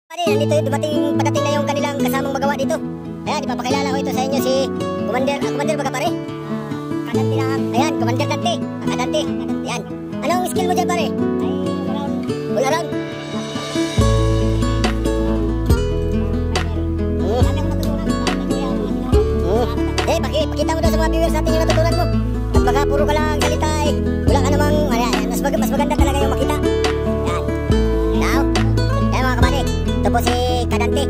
Nandito padating na yung kanilang kasamang magawa dito. Ayan, ipapakilala ko ito sa inyo si Commander baga pare. Kadante lang. Ayan, Commander Dante. Kadante. Ayan. Anong skill mo dyan pare? Ay, all around. Pakita mo daw sa mga viewers natin yung natutunan mo. At baka puro ka lang salita eh. Wala ka namang, mas maganda talaga yung makita. Ayan. Now, ayan mga kabady. Ito po si Kadante.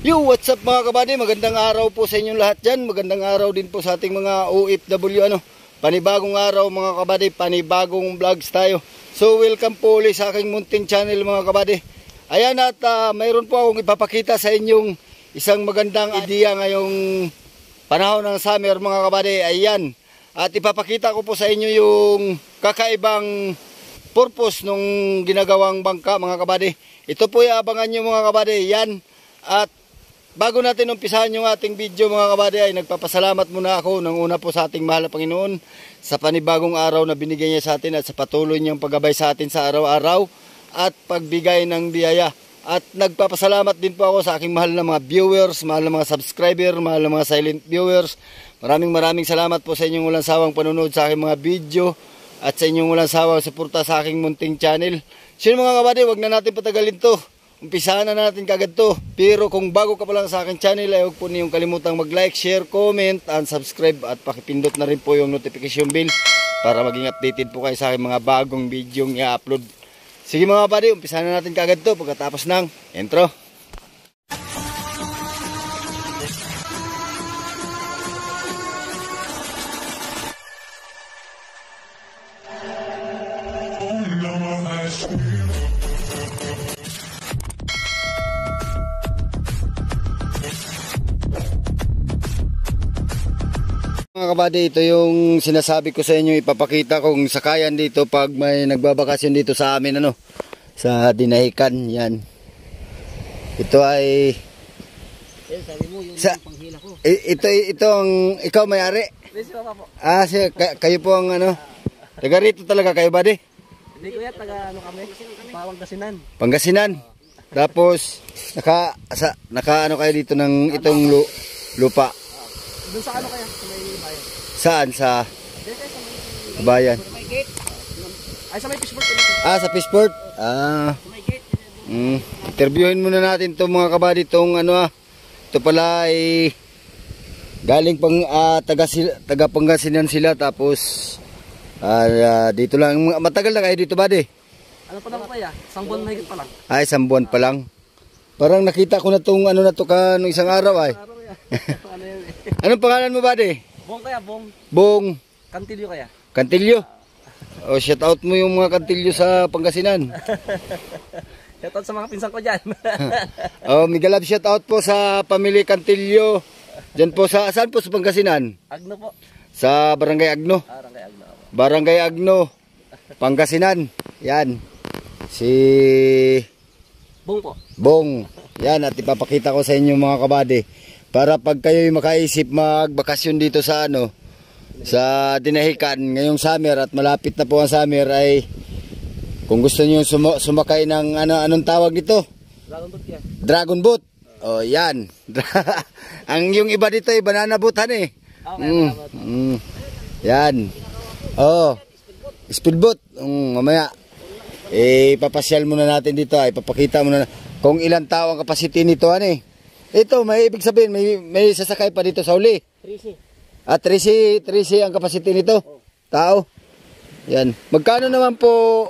Yo, what's up mga kabady? Magandang araw po sa inyong lahat dyan. Magandang araw din po sa ating mga OFW. Panibagong araw mga kabady, panibagong vlogs tayo. So welcome po ulit sa aking munting channel mga kabady. Ayan at mayroon po akong ipapakita sa inyong isang magandang idea ngayong panahon ng summer mga kabady. Ayan. At ipapakita ko po sa inyo yung kakaibang purpose nung ginagawang bangka mga kabady. Ito po yung abangan nyo mga kabady. Yan. At bago natin umpisahan yung ating video mga kabady ay nagpapasalamat muna ako ng una po sa ating mahal na Panginoon sa panibagong araw na binigay niya sa atin at sa patuloy niyang paggabay sa atin sa araw-araw at pagbigay ng biyaya. At nagpapasalamat din po ako sa aking mahal na mga viewers, mahal na mga subscriber, mahal na mga silent viewers. Maraming salamat po sa inyong walang sawang panonood sa aking mga video at sa inyong walang sawang suporta sa aking munting channel. So mga kabady, wag na natin patagalin to. Umpisahan na natin kagad to. Pero kung bago ka pa lang sa akin channel ay huwag po niyong kalimutang mag-like, share, comment, and subscribe. At pakipindot na rin po yung notification bell para maging updated po kayo sa aking mga bagong video i-upload. Sige mga buddy, umpisahan na natin kagad to pagkatapos ng intro. Mga kabady, ito yung sinasabi ko sa inyo, ipapakita kong sakayan dito pag may nagbabakasyon dito sa amin sa Dinahican. Yan. Ito ay sabi mo, yun panghila ko. Ito ang ikaw may-ari. Kayo po ang taga rito talaga kayo buddy? Hindi kuya, taga kami? Pangasinan. Pangasinan. Tapos naka kayo dito ng itong lupa. Doon sa kaya? Sa may bayan. Saan? Sa bayan? Ay, sa may fishport. Sa fishport? Interviewin muna natin itong mga kabady. Itong ito pala ay galing pang taga Pangasinan sila. Tapos dito lang. Matagal na kayo dito buddy? Ano pa lang kaya? Isang buwan mahigit pa lang. Isang buwan pa lang. Parang nakita ko na itong nung isang araw ay. Anong pangalan mo buddy? Bong kaya, Bong. Bong. Kantilyo kaya. Kantilyo? Shout out mo yung mga Kantilyo sa Pangasinan. Shout out sa mga pinsan ko dyan. Miguel love shout out po sa pamilya Kantilyo. Diyan po saan po sa Pangasinan? Agno po. Sa Barangay Agno. Barangay Agno. Barangay Agno, Pangasinan. Yan. Si Bong po. Bong. Yan, at ipapakita ko sa inyo mga kabady. Para pag kayo'y makaisip magbakasyon dito sa sa Dinahican ngayong summer at malapit na po ang summer ay kung gusto niyo sumakay ng anong tawag nito? Dragon boat yan. Dragon boat. Yan. Ang yung iba dito ay banana boat Okay, yan. Speedboat. Mamaya papasyal muna natin dito ipapakita muna kung ilang tao ang capacity nito Ito, may ibig sabihin, may sasakay pa dito sa uli. 13. 13 ang capacity nito. Tao. Yan. Magkano naman po,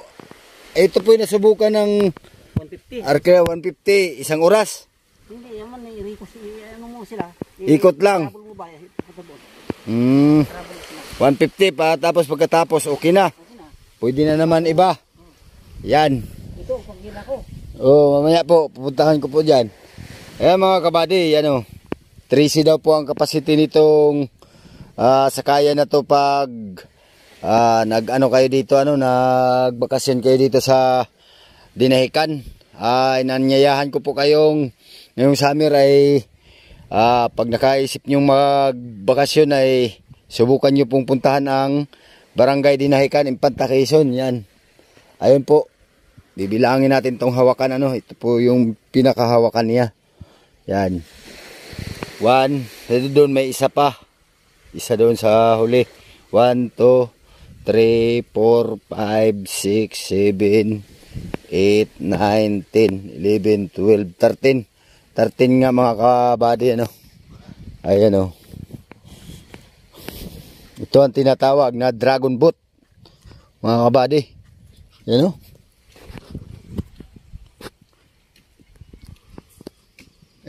ito po yung nasubukan ng 150. Arkea 150, isang oras. Hindi, yaman mo sila. Ikot lang. 150 pa, tapos pagkatapos okay na. Pwede na naman iba. Yan. Ito, panghila ko. Mamaya po, pupuntahan ko po dyan. Ayan mga kabady, 3C daw po ang capacity nitong sakaya na to pag nag-ano kayo dito, nagbakasyon kayo dito sa Dinahican. Inanyayahan ko po kayong ngayong summer ay pag nakaisip nyong magbakasyon ay subukan nyo pong puntahan ang Barangay Dinahican, Infanta Quezon. Yan. Ayun po. Bibilangin natin tong hawakan. Ito po yung pinakahawakan niya. Yan. 1. Doon may isa pa. Isa doon sa huli. 1, 2, 3, 4, 5, 6, 7, 8, 9, 10, 11, 12, 13. 13 nga mga kabady. Ayan Ito ang tinatawag na dragon boat. Mga kabady. Yan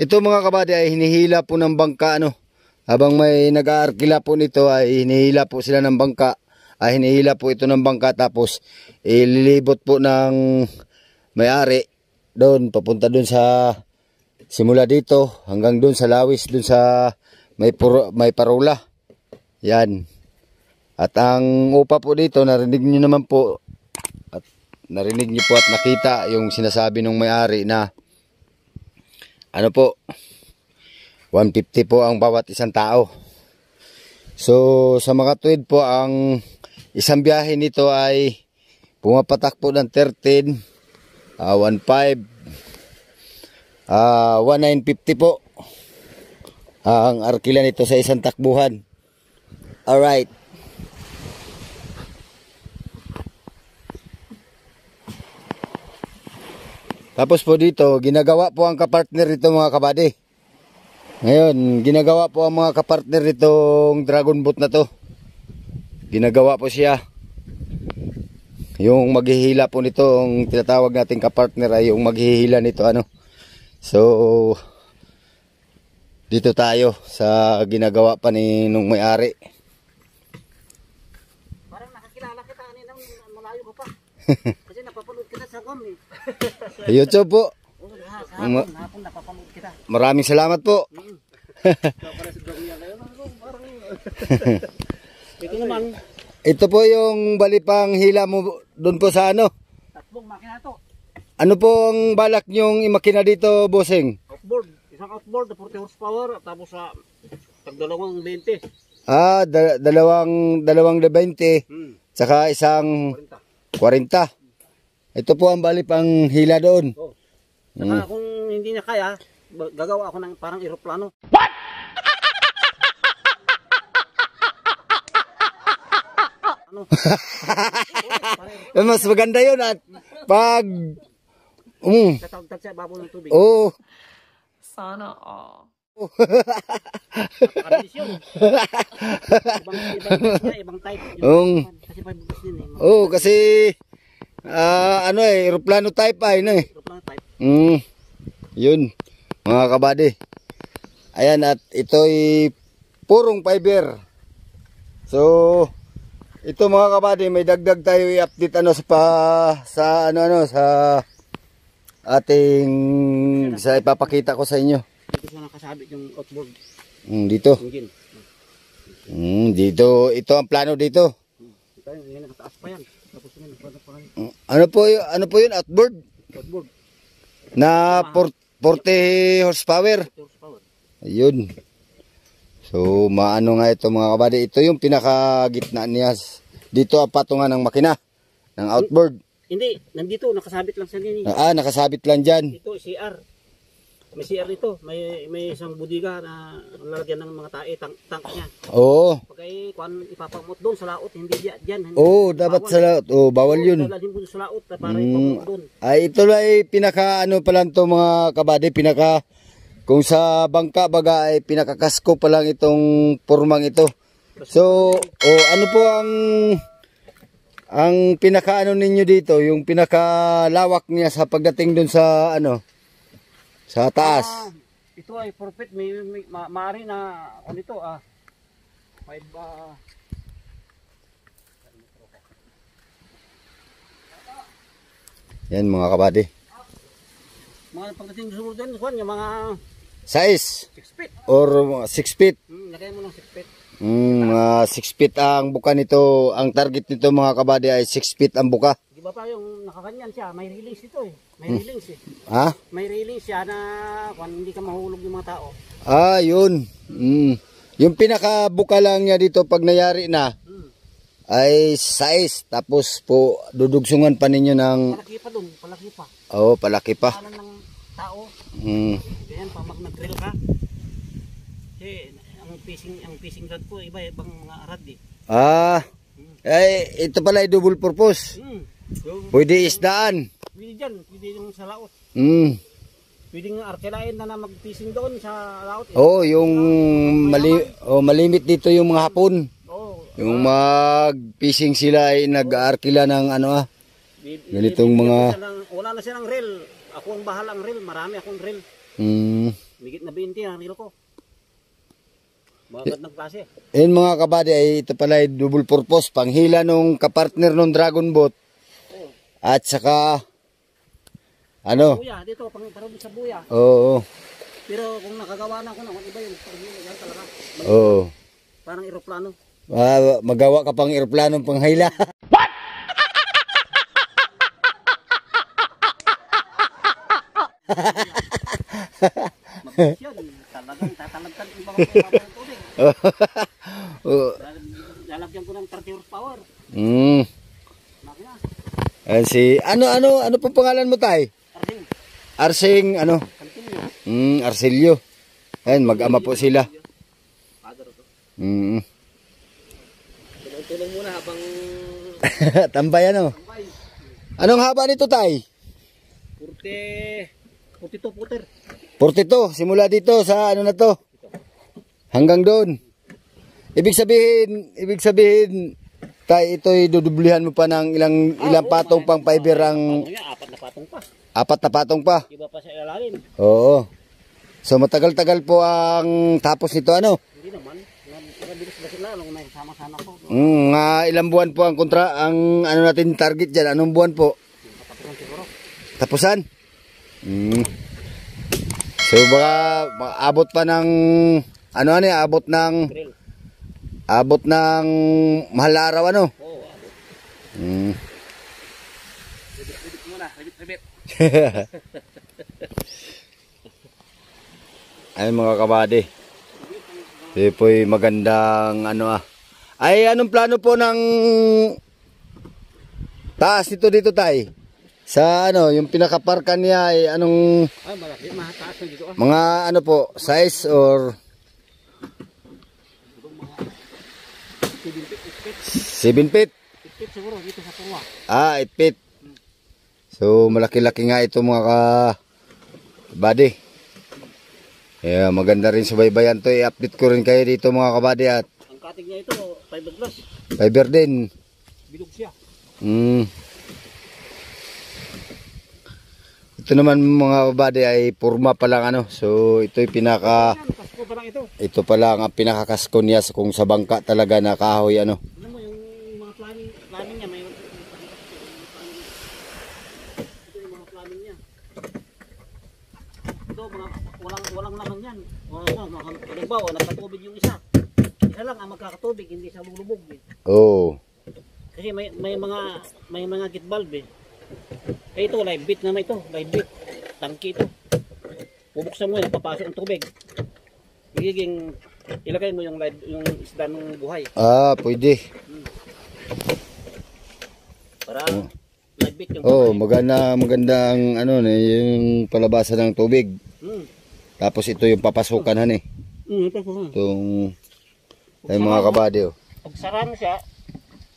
Ito mga kabady ay hinihila po ng bangka Habang may nag-aarkila po nito ay hinihila po sila ng bangka. Hinihila po ito ng bangka tapos ililibot po ng may-ari doon papunta doon sa simula dito hanggang doon sa Lawis, doon sa may parola. Yan. At ang upa po dito, narinig nyo naman po at narinig nyo po at nakita yung sinasabi ng may-ari na 150 po ang bawat isang tao. So sa mga tuwid po, ang isang biyahe nito ay pumapatak po ng 13, 15, 1950 po ang arkila nito sa isang takbuhan. Alright. Tapos po dito, ginagawa po ang kapartner nito mga kabady. Ngayon, ginagawa po ang mga kapartner nitong dragon boat na to. Ginagawa po siya. Yung maghihila po nito, ang tinatawag nating kapartner ay yung maghihila nito So, dito tayo sa ginagawa pa ni nung may-ari. Parang nakakilala kita kanina, malayo ka pa. Kasi napapanood kita sa YouTube po. Hapon napapanood kita. Maraming salamat po. Ito naman. Ito po yung balipang hila mo doon po sa Tatlong makina to. Ano po ang balak nyong imakina dito, bossing? Outboard. Isang outboard na 40 horsepower tapos sa tagdalawang 20. Dalawang 20 saka isang 40. Ito po ang balipang hila doon. Oh. Saka kung hindi na kaya, gagawa ako ng parang eroplano. What? Mas maganda yun at pag tatagtag sa babaw ng tubig. Oh. Sana all. Ibang type. Kasi pagbukas din kasi eroplano type Eroplano type. Yun mga kabady. Ayan, at ito'y purong fiber. So ito mga kabady, may dagdag tayo i-update sa ating sa ipapakita ko sa inyo. Dito na nakasabit yung outboard. Dito. Dito, ito ang plano dito. Ito yung nakataas pa yan. Tapos yun, ano po yun, outboard? Outboard. Na 40 horsepower. 40 horsepower. Ayun. So, maano nga ito mga kabady. Ito yung pinakagitna niya. Dito ang patungan ng makina. Ng outboard. Hindi, nandito, nakasabit lang sa nini. Nakasabit lang dyan. Ito, CR. May CR nito. May isang budiga na lalagyan ng mga tae, tank niya. Oo. Pag ipapamot doon sa laot, hindi dyan. Oo, dapat sa laot. Oo, bawal yun. Dalalhin mo sa laot para ipapamot doon. Ito ay pinaka pa lang to mga kabady. Kung sa bangka baga ay pinakakasko pa lang itong purmang ito. So, ano po ang pinaka ninyo dito, yung pinakalawak niya sa pagdating dun sa sa taas. Ito ay profit, may maaari na ito 5 Yan mga kabady. Mga pagdating sa sumunod dyan, yung mga Size 6 feet. or 6 feet. Lagay mo ng 6 feet. mga 6 feet ang buka nito. Ang target nito mga kabady ay 6 feet ang buka. Di ba pa yung nakakanyan siya, may release ito eh. May release eh. Ha? May release siya na kung hindi ka mahulog yung mga tao. Ah, yun. Yung pinakabuka lang niya dito pag nayari na ay size. Tapos po dudugsungan pa ninyo ng... Palaki pa dun, palaki pa. Oo, palaki pa. Kanan ng tao. Ganyan pa, mag-drill ka. Kasi ang fishing rod ko, iba-ibang mga arad eh. Ah, ay, ito pala ay double purpose. Pwede isdaan. Pwede dyan, pwede yung sa laot. Pwede nga arkelain na mag-fishing doon sa laot. Oo, yung malimit dito yung mga hapon. Yung mag-fishing sila ay nag-arkila ng ano ganitong mga... Wala na silang reel. Ako ang bahala ang reel. Marami akong reel. Migit na 20 ang reel ko. Mga ng klase. Yun mga kabady ay ito pala ay double purpose. Panghila nung kapartner nung Dragon Boat. At saka... Ano? Buya, dito, parang sa buya. Oo. Pero kung nakagawa na ako na, iba yung panghila yan talaga. Oo. Parang eroplano. Magawa ka pang eroplanong panghila. What? Mabilis yan. Talagang tatalagtan yung ibang tubig. Lalagyan ko ng 30 horsepower. Makina. Ayan si... Ano pong pangalan mo, tay? Arsing, ano? Arcelio. Ayan, mag-ama po sila. Tulong muna habang... Tambay ano? Anong haba nito, tay? 42 puter. 42, simula dito sa ano na to? Hanggang doon. Ibig sabihin, tay, ito'y dudublihan mo pa ng ilang patong pang fiber ang... 4 na patong pa. 4 na patong pa. Iba pa sa ilalim. Oo. So matagal-tagal po ang tapos nito ano? Hindi naman. Mabilis ba sila? Nung may sama-sama ko. Ilang buwan po ang ang ano natin target dyan? Anong buwan po? Tapusan siguro. Tapusan? So baka abot pa ng abot ng mahal na araw ano? Oo, abot. Ribit muna, ribit. Ay mga kabady. Ito po'y magandang Ay anong plano po ng taas dito tay? Sa yung pinakaparkan niya ay anong malaki, mataas na dito. Mga po, size or 7 feet? 8 feet siguro dito sa Purwa. 8 feet. So malaki-laki nga ito mga kabady. Maganda rin subaybayan to. I-update ko rin kayo dito mga kabady at ang cutting niya ito, fiberglass. Fiber din. Bilog siya. Ito naman mga kabady ay purma pa lang So ito'y Kasko pa lang ito. Ito pa lang ang pinakakasko niya kung sa bangka talaga na kahoy Alam mo yung mga planning niya may ito yung mga planning niya. Ito walang laman yan. Halimbawa, nagkatubig yung isa. Isa lang ang magkakatubig, hindi siya lulubog Kasi may mga git valve ito live bit naman ito, live bit. Tangki ito. Bubuksan mo yan, papasok ang tubig. Ilagay mo yung isda ng buhay. Pwede. Para live bit yung maganda ang yung palabasan ng tubig. Tapos ito yung papasukan itong mga kabady Pag sara mo siya,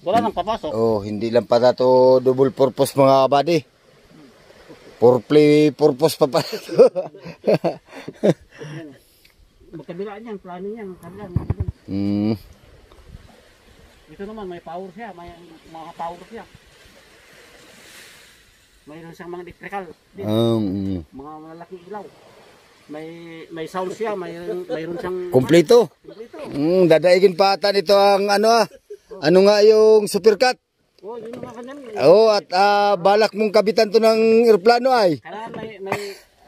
wala nang papasok. Hindi lang pala to double purpose mga kabady. For play purpose pa pala to. Magkabilaan yan, plano niya. Ito naman, may power siya, may mga power siya. Mayroon siyang mga electrical. Mga malaking ilaw. May sound siya, mayroon siyang... Kompleto. Dadaigin pa ata nito ang ano nga yung supercut. Yun mga kanyan. At balak mong kabitan to ng eroplano ay.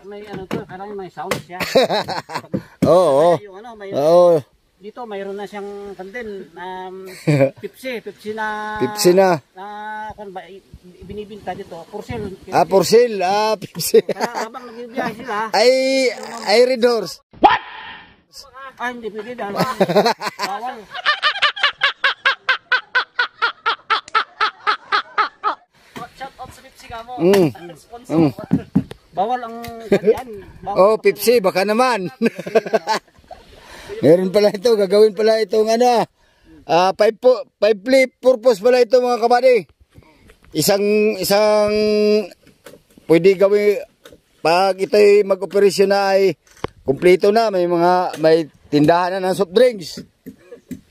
Kailangan may sound siya. dito mayroon na siyang kandil Pepsi na kung ba binibinta dito for sale. For sale. Pepsi. Kaya habang nagbibiyahe sila ay Red Horse. What? Hindi pwede dahil bawal. Shout out sa Pepsi ka mo. Sponsor. Bawal ang ganyan. Pepsi baka naman. Meron pala ito, gagawin pala itong five purpose pala ito mga kabady. Isang pwede gawin pag ito'y mag-operasyon na ay kumpleto na, may tindahan na ng soft drinks.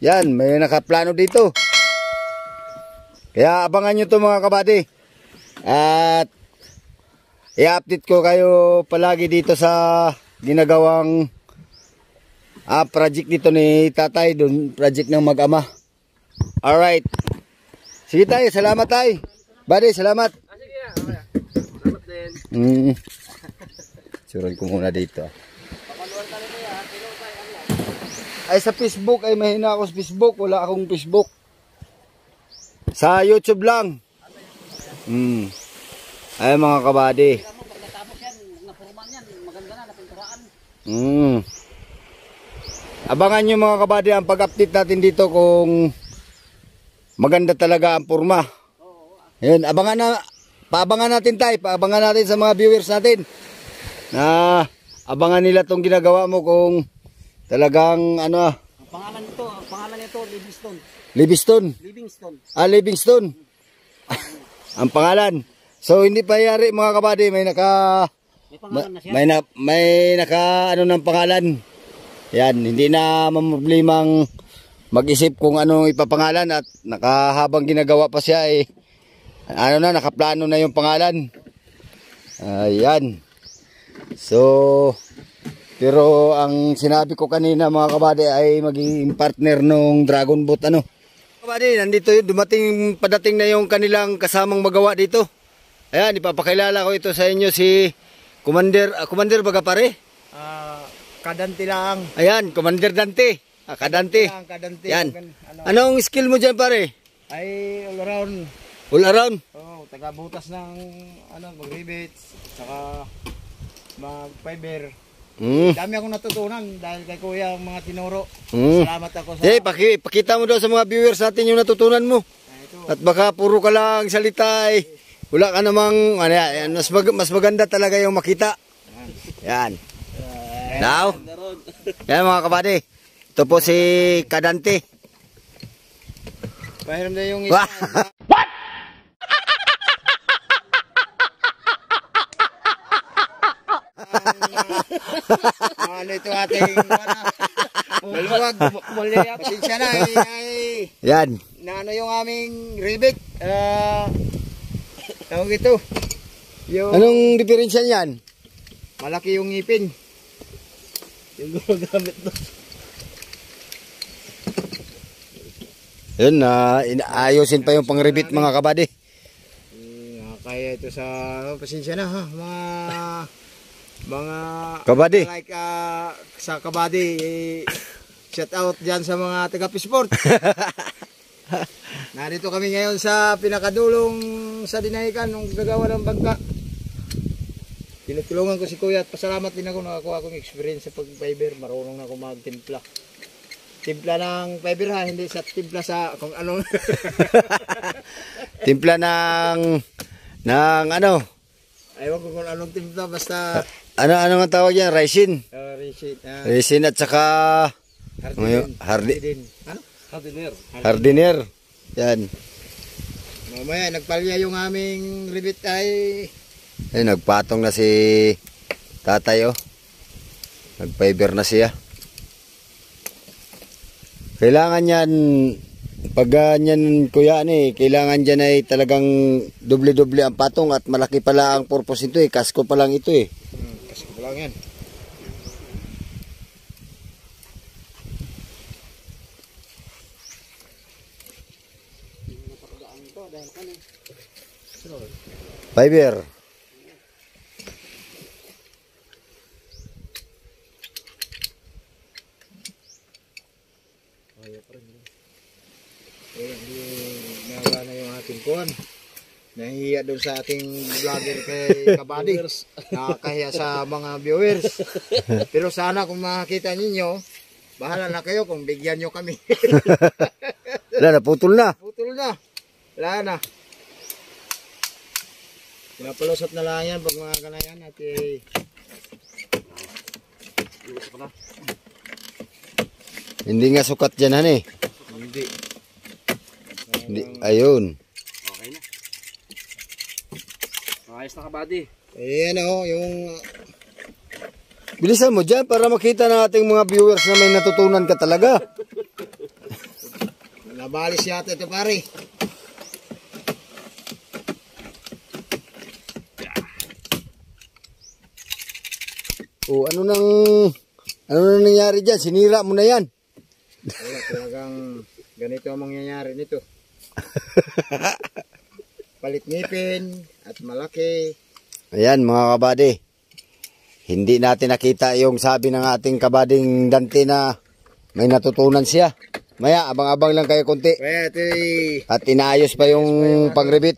Yan, may nakaplano dito. Kaya abangan nyo to mga kabady. At i-update ko kayo palagi dito sa ginagawang project dito ni tatay, dun project ng mag-ama. Alright. Sige tayo, salamat tayo. Buddy, salamat. Sige, salamat din. Suran ko muna dito. Ay sa Facebook, ay mahina ako sa Facebook. Wala akong Facebook. Sa YouTube lang. Ay mga kabady. Pagkatapos yan, napurman yan, maganda na, napinturaan. Abangan nyo mga kabady ang pag-update natin dito kung maganda talaga ang purma. Ayun, paabangan natin tayo, paabangan natin sa mga viewers natin. Na abangan nila tong ginagawa mo kung talagang Ang pangalan nito, Livingston. Livingston. Livingston. Ang pangalan. So hindi pa yari mga kabady, may pangalan na siya. May naka ng pangalan. Yan, hindi na mamoblimang mag-isip kung anong ipapangalan at nakahabang ginagawa pa siya nakaplano na yung pangalan. Ayan. So pero ang sinabi ko kanina mga kabady ay maging partner nung Dragon Boat Kabady, nandito padating na yung kanilang kasamang magawa dito. Ayan, ipapakilala ko ito sa inyo si Commander baga pare? Kadante lang. Ayan, Commander Dante. Kadante. Kadante. Yan. Anong skill mo dyan pare? Ay all around. All around? Taga-butas ng mag-rivets, saka mag-fiber. Dami akong natutunan dahil kay kuya ang mga tinuro. Salamat ako sa... Pakita mo daw sa mga viewers natin yung natutunan mo. At baka puro ka lang salita wala ka namang, mas maganda talaga yung makita. Yan. Now, yan mga kabady. Ito po si Kadante. Pahiram na yung isa. What? Ano ito ating maluwag, pasensya na yan. Na yung aming rivet. Tawag ito. Anong diferensya niyan? Malaki yung ngipin. Yung gumagamit doon. Yun, ayusin pa yung pang-rebit mga kabady. Kaya ito sa pasensya na mga kabady. Like sa kabady, shout out diyan sa mga taga-Pisport. Narito kami ngayon sa pinakadulong sa Dinahican nung gagawa ng bangka. Tinutulungan ko si kuya at pasalamat din ako nakakuha akong experience sa pag-fiber. Marunong na ako magtimpla. Timpla ng fiber hindi sa timpla sa kung ano. Timpla ng Ayaw ko kung anong timpla basta ano ang tawag yan? Resin. Resin at saka Hardiner. Yan. Mamaya nagpalya yung aming rivet ay nagpatong na si tatay nag-fiber na siya. Kailangan yan pag ganyan kuya kailangan dyan ay talagang doble-doble ang patong at malaki pala ang purpose nito kasko pa lang ito kasko pa lang yan. Fiber. Hindi nawala na yung ating kuwan. Nahihiya doon sa ating vlogger kay Kabady. Nakakahiya sa mga viewers. Pero sana kung makakita ninyo, bahala na kayo kung bigyan nyo kami. Wala na, putol na. Putol na. Wala na. Pinapalusot na lang yan pag mga ganayan at Hindi nga sukat dyan, han eh. Hindi. Ayun. Okay na. Ayos na Kabady. ayan o, yung Bilisan mo dyan para makita ng ating mga viewers na may natutunan ka talaga. nabalis yata ito pare. O ano nang nangyari dyan? Sinira mo na yan. Wala, talagang ganito ang mangyayari nito. Palit ngipin at malaki. Ayan mga kabady. Hindi natin nakita yung sabi ng ating kabading Dante na may natutunan siya. Maya, abang-abang lang kayo konti. Kaya ito At inaayos pa yung pang-rebit.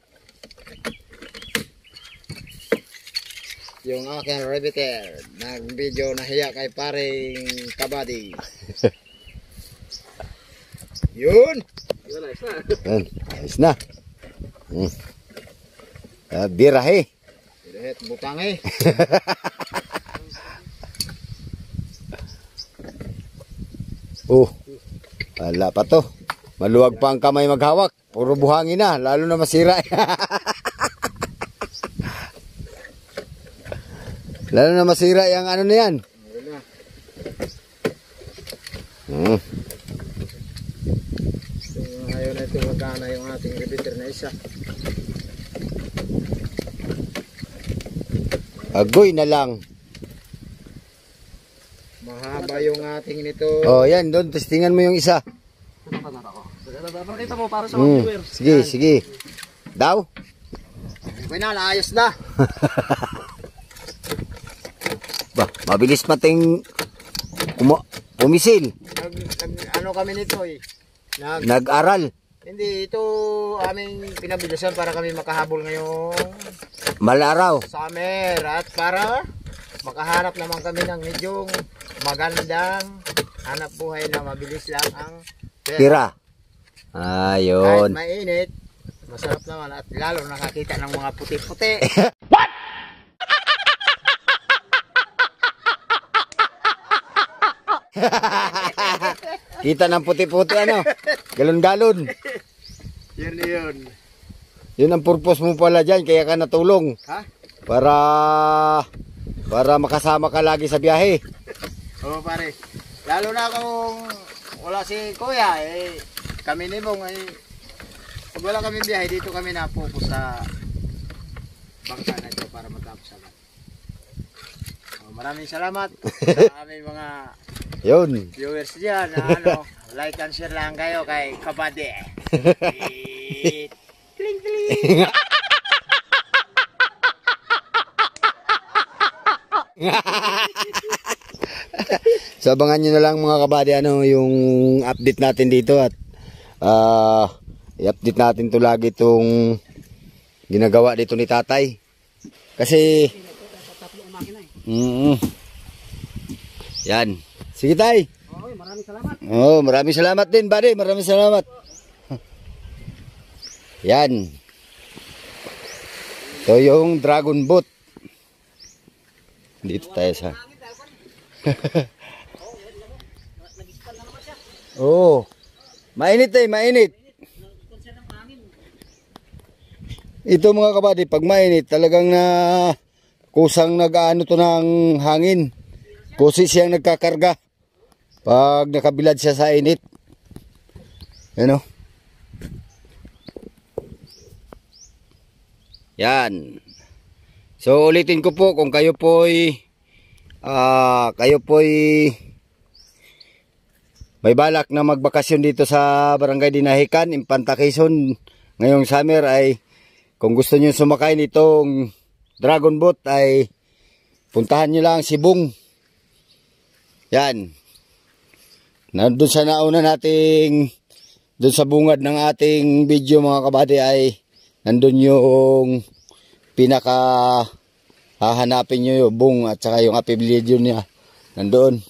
yung aking rebiter. Nag-video na hiya kay paring Kabady. Yun. Ayan, ayos na. Birahe. Dahit butang eh. Oh, wala pa to. Maluwag pa ang kamay maghawak. Puro buhangin na, lalo na masira. Lalo na masira yung ano na yan. So, ngayon na ito magkana yung ating rebiter na isa. Agoy na lang. Mahaba yung ating nito. Oh, yan, doon. Testingan mo yung isa. Pakita mo para sa mga viewers. Sige, sige. Daw? Okay na, naayos na. Ba, mabilis mating umisil. Ano kami nito eh. Nag-aral. Hindi, ito aming pinabilisan para kami makahabol ngayong Malaraw. summer at para makaharap naman kami ng medyo magandang hanap buhay na mabilis lang ang Tira. Kahit Ayun. mainit, masarap naman at lalo nakakita ng mga puti-puti. Kita ng puti-puti ano. Galon-galon. Yun. Yun ang purpose mo pala dyan. Kaya ka natulong. Ha? Para makasama ka lagi sa biyahe. Oo pare. Lalo na kung wala si Kuya kami ni Bong pag wala kami biyahe dito kami napokus sa bangka na ito para matapos agad. Maraming salamat sa aming mga Yun. viewers dyan like and share lang kayo kay Kabady. Kling kling. So abangan nyo na lang mga kabady yung update natin dito at i-update natin to lagi itong ginagawa dito ni tatay. Kasi yan. Sige tay. Okay, maraming salamat. Oh, maraming salamat din buddy. Maraming salamat. Yan. Ito yung dragon boat. Dito tayo sa oh, mainit mainit. Ito mga kabady, pag mainit talagang kusang nag-ano to ng hangin. Kusi siyang nagkakarga pag nakabilad siya sa init. Ano? Yan. So ulitin ko po kung kayo po'y may balak na magbakasyon dito sa Barangay Dinahican, Infanta Quezon ngayong summer ay kung gusto niyo sumakay nitong dragon boat ay puntahan niyo lang si Bong. Yan. Nandun sa nauna nating doon sa bungad ng ating video mga kabady ay nandun yung pinaka hahanapin nyo yung bung at saka yung apelido niya nandun.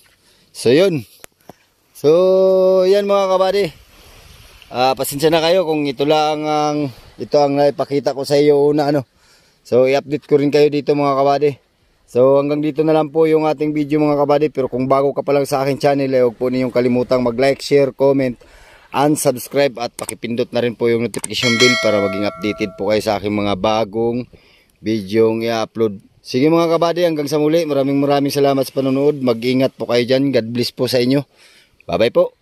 So yun. So yan mga kabady. Pasensya na kayo kung ito ang naipakita ko sa iyo una ano. So i-update ko rin kayo dito mga kabady. So hanggang dito na lang po yung ating video mga kabady. Pero kung bago ka pa lang sa aking channel, huwag po ninyong kalimutang mag-like, share, comment, and subscribe. At pakipindot na rin po yung notification bell para maging updated po kayo sa aking mga bagong video i-upload. Sige mga kabady, hanggang sa muli. Maraming salamat sa panonood. Mag-ingat po kayo dyan. God bless po sa inyo. Bye bye po.